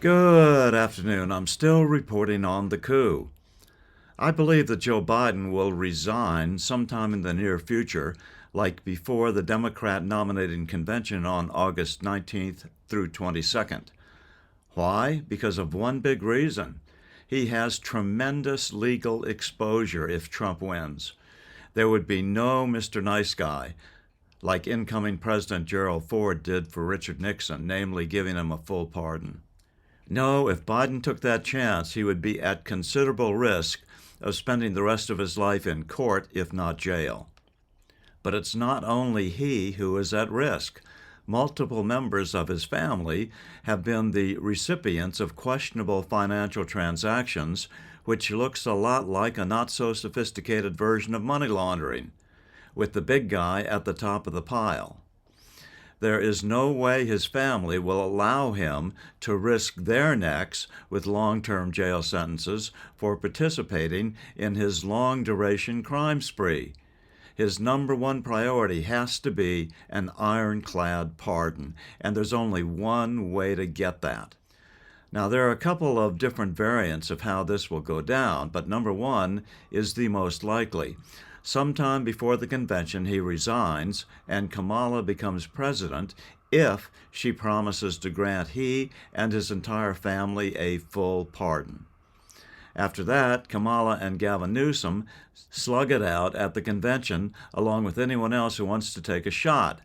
Good afternoon. I'm still reporting on the coup. I believe that Joe Biden will resign sometime in the near future, like before the Democrat nominating convention on August 19th through 22nd. Why? Because of one big reason. He has tremendous legal exposure if Trump wins. There would be no Mr. Nice Guy, like incoming President Gerald Ford did for Richard Nixon, namely giving him a full pardon. No, if Biden took that chance, he would be at considerable risk of spending the rest of his life in court, if not jail. But it's not only he who is at risk. Multiple members of his family have been the recipients of questionable financial transactions, which looks a lot like a not-so-sophisticated version of money laundering, with the big guy at the top of the pile. There is no way his family will allow him to risk their necks with long-term jail sentences for participating in his long-duration crime spree. His number one priority has to be an ironclad pardon, and there's only one way to get that. Now, there are a couple of different variants of how this will go down, but number one is the most likely. Sometime before the convention, he resigns, and Kamala becomes president if she promises to grant he and his entire family a full pardon. After that, Kamala and Gavin Newsom slug it out at the convention along with anyone else who wants to take a shot.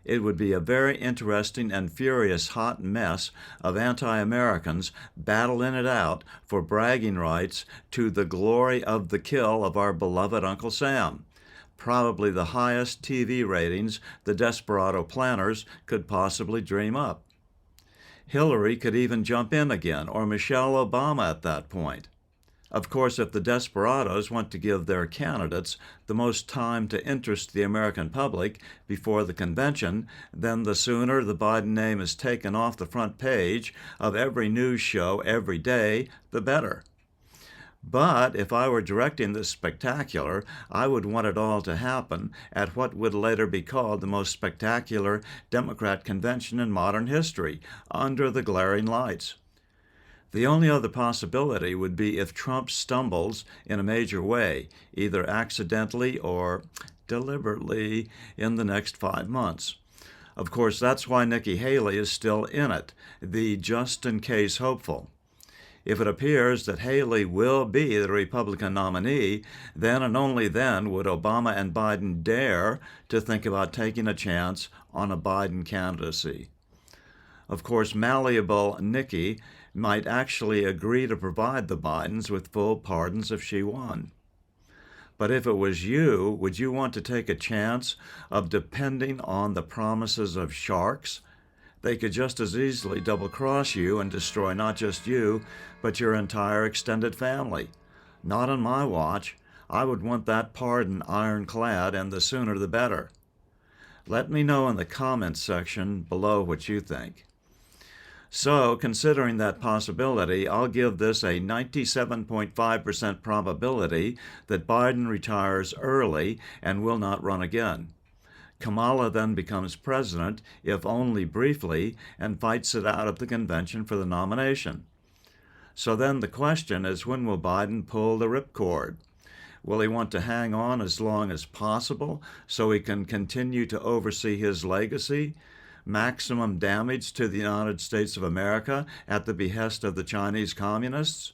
It would be a very interesting and furious hot mess of anti-Americans battling it out for bragging rights to the glory of the kill of our beloved Uncle Sam. Probably the highest TV ratings the Desperado planners could possibly dream up. Hillary could even jump in again, or Michelle Obama at that point. Of course, if the Desperados want to give their candidates the most time to interest the American public before the convention, then the sooner the Biden name is taken off the front page of every news show every day, the better. But if I were directing this spectacular, I would want it all to happen at what would later be called the most spectacular Democrat convention in modern history, under the glaring lights. The only other possibility would be if Trump stumbles in a major way, either accidentally or deliberately, in the next 5 months. Of course, that's why Nikki Haley is still in it, the just-in-case hopeful. If it appears that Haley will be the Republican nominee, then and only then would Obama and Biden dare to think about taking a chance on a Biden candidacy. Of course, malleable Nikki might actually agree to provide the Bidens with full pardons if she won. But if it was you, would you want to take a chance of depending on the promises of sharks? They could just as easily double-cross you and destroy not just you, but your entire extended family. Not on my watch. I would want that pardon ironclad, and the sooner the better. Let me know in the comments section below what you think. So, considering that possibility, I'll give this a 97.5% probability that Biden retires early and will not run again. Kamala then becomes president, if only briefly, and fights it out at the convention for the nomination. So then the question is, when will Biden pull the ripcord? Will he want to hang on as long as possible so he can continue to oversee his legacy? Maximum damage to the United States of America at the behest of the Chinese communists?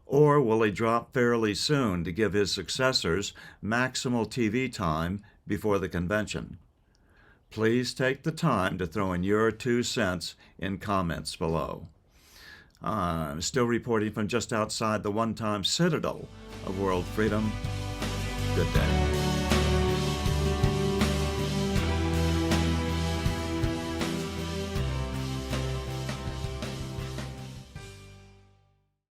Or will he drop fairly soon to give his successors maximal TV time before the convention? Please take the time to throw in your 2 cents in comments below. I'm still reporting from just outside the one-time citadel of world freedom. Good day.